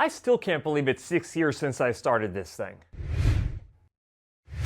I still can't believe it's 6 years since I started this thing.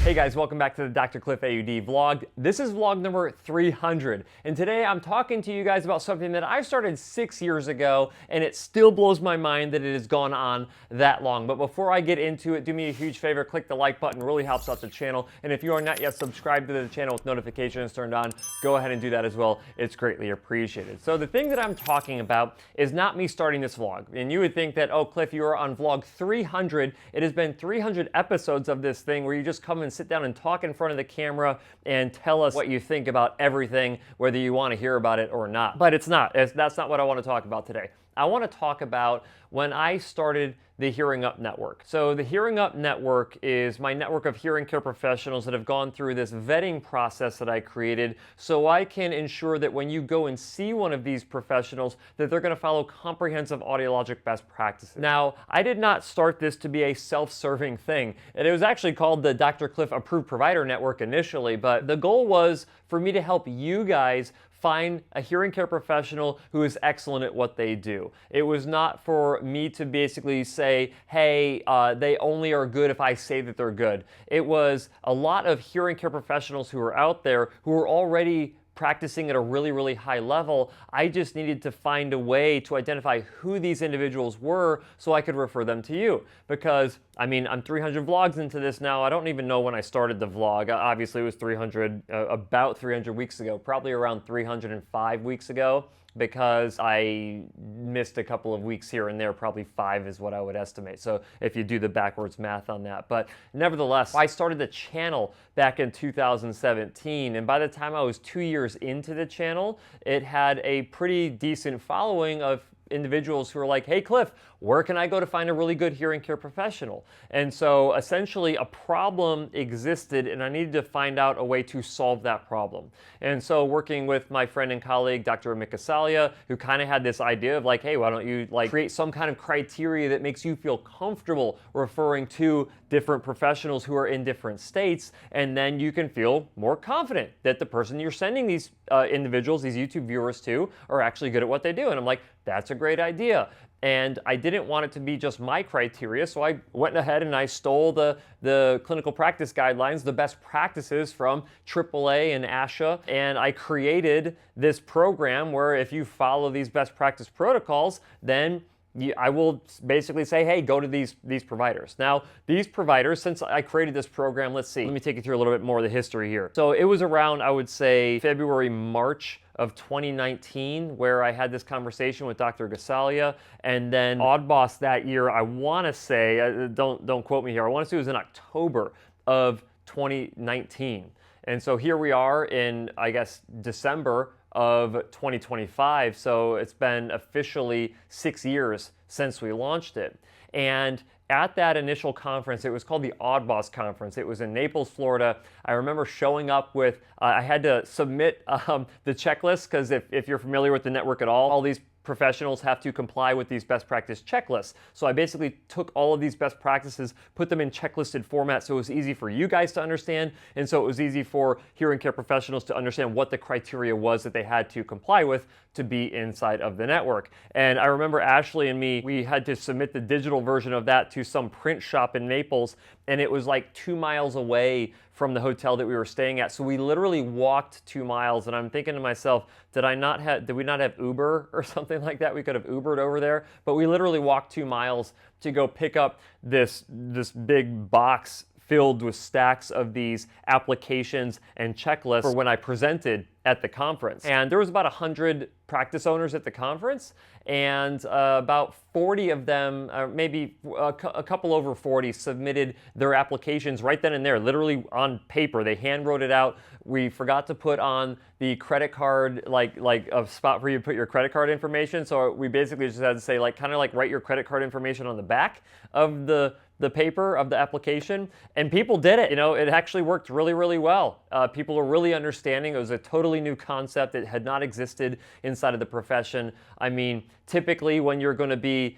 Hey guys, welcome back to the DrCliffAuD vlog. This is vlog number 300, and today I'm talking to you guys about something that I started 6 years ago, and it still blows my mind that it has gone on that long. But before I get into it, do me a huge favor, click the like button, really helps out the channel. And if you are not yet subscribed to the channel with notifications turned on, go ahead and do that as well. It's greatly appreciated. So the thing that I'm talking about is not me starting this vlog. And you would think that, oh Cliff, you are on vlog 300. It has been 300 episodes of this thing where you just come and sit down and talk in front of the camera and tell us what you think about everything, whether you want to hear about it or not. But it's not. That's not what I want to talk about today. I want to talk about when I started the HearingUp Network. So the HearingUp Network is my network of hearing care professionals that have gone through this vetting process that I created so I can ensure that when you go and see one of these professionals that they're going to follow comprehensive audiologic best practices. Now, I did not start this to be a self-serving thing. And it was actually called the Dr. Cliff Approved Provider Network initially, but the goal was for me to help you guys find a hearing care professional who is excellent at what they do. It was not for me to basically say, hey, they only are good if I say that they're good. It was a lot of hearing care professionals who are out there who are already practicing at a really, really high level. I just needed to find a way to identify who these individuals were so I could refer them to you. Because, I mean, I'm 300 vlogs into this now. I don't even know when I started the vlog. Obviously, it was about 300 weeks ago, probably around 305 weeks ago, because I missed a couple of weeks here and there. Probably 5 is what I would estimate. So if you do the backwards math on that. But nevertheless, I started the channel back in 2017. And by the time I was 2 years into the channel, it had a pretty decent following of individuals who are like, hey Cliff, where can I go to find a really good hearing care professional? And so essentially a problem existed and I needed to find out a way to solve that problem. And so working with my friend and colleague, Dr. Mikasalia, who kind of had this idea of like, hey, why don't you like create some kind of criteria that makes you feel comfortable referring to different professionals who are in different states, and then you can feel more confident that the person you're sending these individuals, these YouTube viewers to, are actually good at what they do. And I'm like, that's a great idea. And I didn't want it to be just my criteria, so I went ahead and I stole the clinical practice guidelines, the best practices from AAA and ASHA, and I created this program where if you follow these best practice protocols, then I will basically say, hey, go to these providers. Now, these providers, since I created this program, let me take you through a little bit more of the history here. So it was around, I would say, February, March of 2019, where I had this conversation with Dr. Gasalia, and then AAAD that year, I want to say, don't quote me here, I want to say it was in October of 2019. And so here we are in, I guess, December of 2025, so it's been officially 6 years since we launched it. And at that initial conference, it was called the AAAD conference. It was in Naples, Florida. I remember showing up with, I had to submit the checklist, because if you're familiar with the network at all these professionals have to comply with these best practice checklists. So I basically took all of these best practices, put them in checklisted format so it was easy for you guys to understand, and so it was easy for hearing care professionals to understand what the criteria was that they had to comply with to be inside of the network. And I remember Ashley and me, we had to submit the digital version of that to some print shop in Naples, and it was like 2 miles away from the hotel that we were staying at. So we literally walked 2 miles, and I'm thinking to myself, did we not have Uber or something like that? We could have Ubered over there, but we literally walked 2 miles to go pick up this big box filled with stacks of these applications and checklists for when I presented at the conference. And there was about 100 practice owners at the conference, and about 40 of them, maybe a couple over 40, submitted their applications right then and there, literally on paper. They hand wrote it out. We forgot to put on the credit card, like a spot for you to put your credit card information. So we basically just had to say, like, kind of like write your credit card information on the back of the paper of the application, and people did it. You know, it actually worked really, really well. People were really understanding. It was a totally totally new concept. It had not existed inside of the profession. I mean, typically when you're going to be,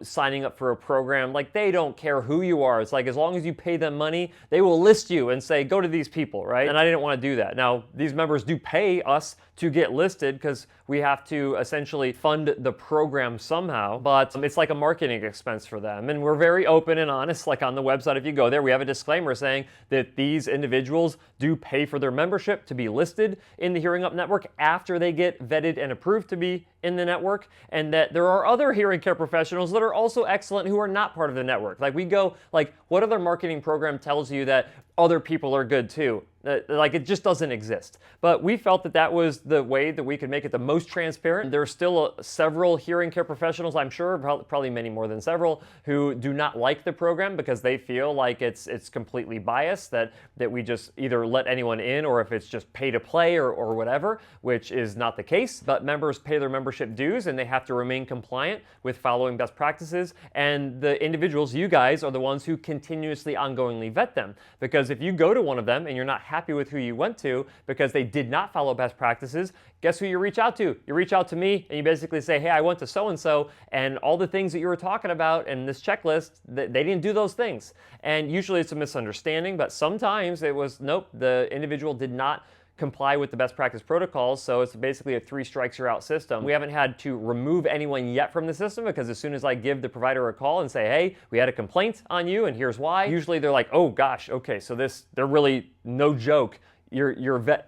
signing up for a program, like they don't care who you are. It's like as long as you pay them money, they will list you and say, go to these people, right? And I didn't want to do that. Now, these members do pay us to get listed because we have to essentially fund the program somehow, but it's like a marketing expense for them. And we're very open and honest, like on the website, if you go there, we have a disclaimer saying that these individuals do pay for their membership to be listed in the HearingUp Network after they get vetted and approved to be in the network, and that there are other hearing care professionals that are also excellent who are not part of the network. Like we go, like what other marketing program tells you that other people are good too? Like it just doesn't exist. But we felt that that was the way that we could make it the most transparent. There's still several hearing care professionals, I'm sure, probably many more than several, who do not like the program because they feel like it's completely biased, that we just either let anyone in or if it's just pay to play or whatever, which is not the case. But members pay their membership dues and they have to remain compliant with following best practices. And the individuals, you guys, are the ones who continuously, ongoingly vet them. Because if you go to one of them and you're not happy with who you went to because they did not follow best practices, guess who you reach out to? You reach out to me and you basically say, hey, I went to so-and-so and all the things that you were talking about in this checklist, they didn't do those things. And usually it's a misunderstanding, but sometimes it was, nope, the individual did not comply with the best practice protocols, so it's basically a 3 strikes you're out system. We haven't had to remove anyone yet from the system because as soon as I give the provider a call and say, hey, we had a complaint on you and here's why, usually they're like, oh gosh, okay, so they're really, no joke,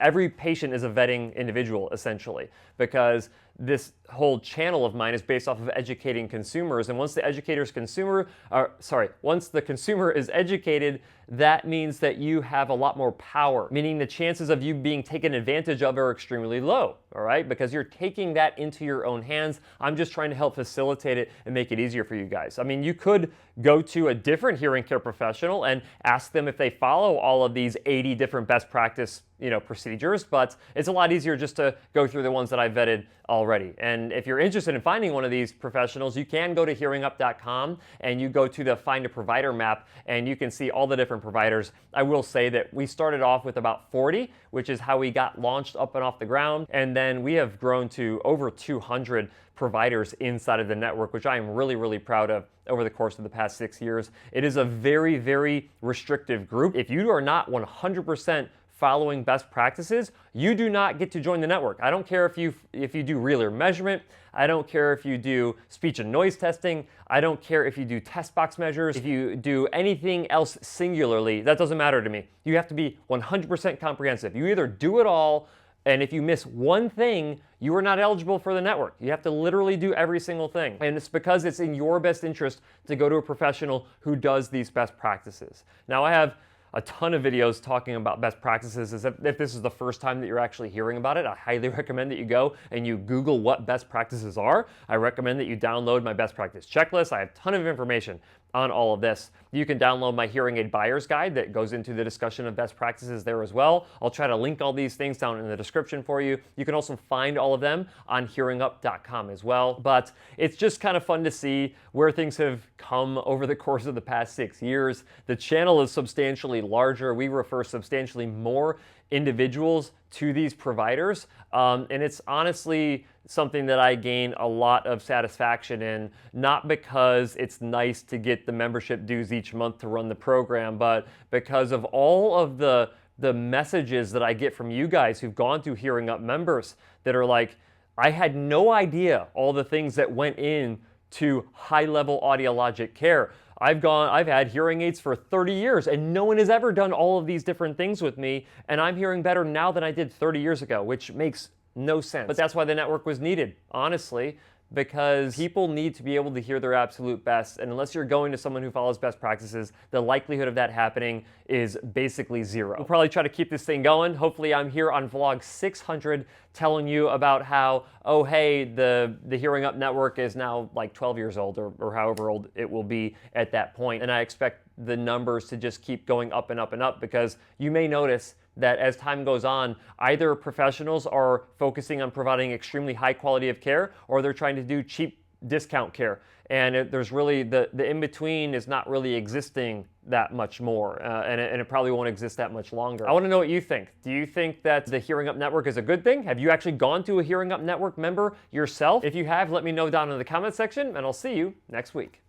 every patient is a vetting individual essentially, because this whole channel of mine is based off of educating consumers. And once the consumer is educated, that means that you have a lot more power, meaning the chances of you being taken advantage of are extremely low, all right? Because you're taking that into your own hands. I'm just trying to help facilitate it and make it easier for you guys. I mean, you could go to a different hearing care professional and ask them if they follow all of these 80 different best practice procedures, but it's a lot easier just to go through the ones that I vetted already. And if you're interested in finding one of these professionals, you can go to hearingup.com and you go to the Find a Provider map and you can see all the different providers. I will say that we started off with about 40, which is how we got launched up and off the ground. And then we have grown to over 200 providers inside of the network, which I am really, really proud of over the course of the past 6 years. It is a very, very restrictive group. If you are not 100% following best practices, you do not get to join the network. I don't care if you do real ear measurement. I don't care if you do speech and noise testing. I don't care if you do test box measures. If you do anything else singularly, that doesn't matter to me. You have to be 100% comprehensive. You either do it all, and if you miss one thing, you are not eligible for the network. You have to literally do every single thing. And it's because it's in your best interest to go to a professional who does these best practices. Now, I have a ton of videos talking about best practices. If this is the first time that you're actually hearing about it, I highly recommend that you go and you Google what best practices are. I recommend that you download my best practice checklist. I have a ton of information on all of this. You can download my hearing aid buyer's guide that goes into the discussion of best practices there as well. I'll try to link all these things down in the description for you. You can also find all of them on hearingup.com as well. But it's just kind of fun to see where things have come over the course of the past 6 years. The channel is substantially larger. We refer substantially more individuals to these providers. And it's honestly something that I gain a lot of satisfaction in, not because it's nice to get the membership dues each month to run the program, but because of all of the messages that I get from you guys who've gone through HearingUp members that are like, I had no idea all the things that went in to high-level audiologic care. I've had hearing aids for 30 years and no one has ever done all of these different things with me, and I'm hearing better now than I did 30 years ago, which makes no sense. But that's why the network was needed, honestly, because people need to be able to hear their absolute best, and unless you're going to someone who follows best practices, the likelihood of that happening is basically zero. We'll probably try to keep this thing going. Hopefully I'm here on vlog 600 telling you about how, oh hey, the HearingUp Network is now like 12 years old or however old it will be at that point. And I expect the numbers to just keep going up and up and up, because you may notice that as time goes on, either professionals are focusing on providing extremely high quality of care, or they're trying to do cheap discount care. And there's really, the in-between is not really existing that much more, and it probably won't exist that much longer. I want to know what you think. Do you think that the HearingUp Network is a good thing? Have you actually gone to a HearingUp Network member yourself? If you have, let me know down in the comment section, and I'll see you next week.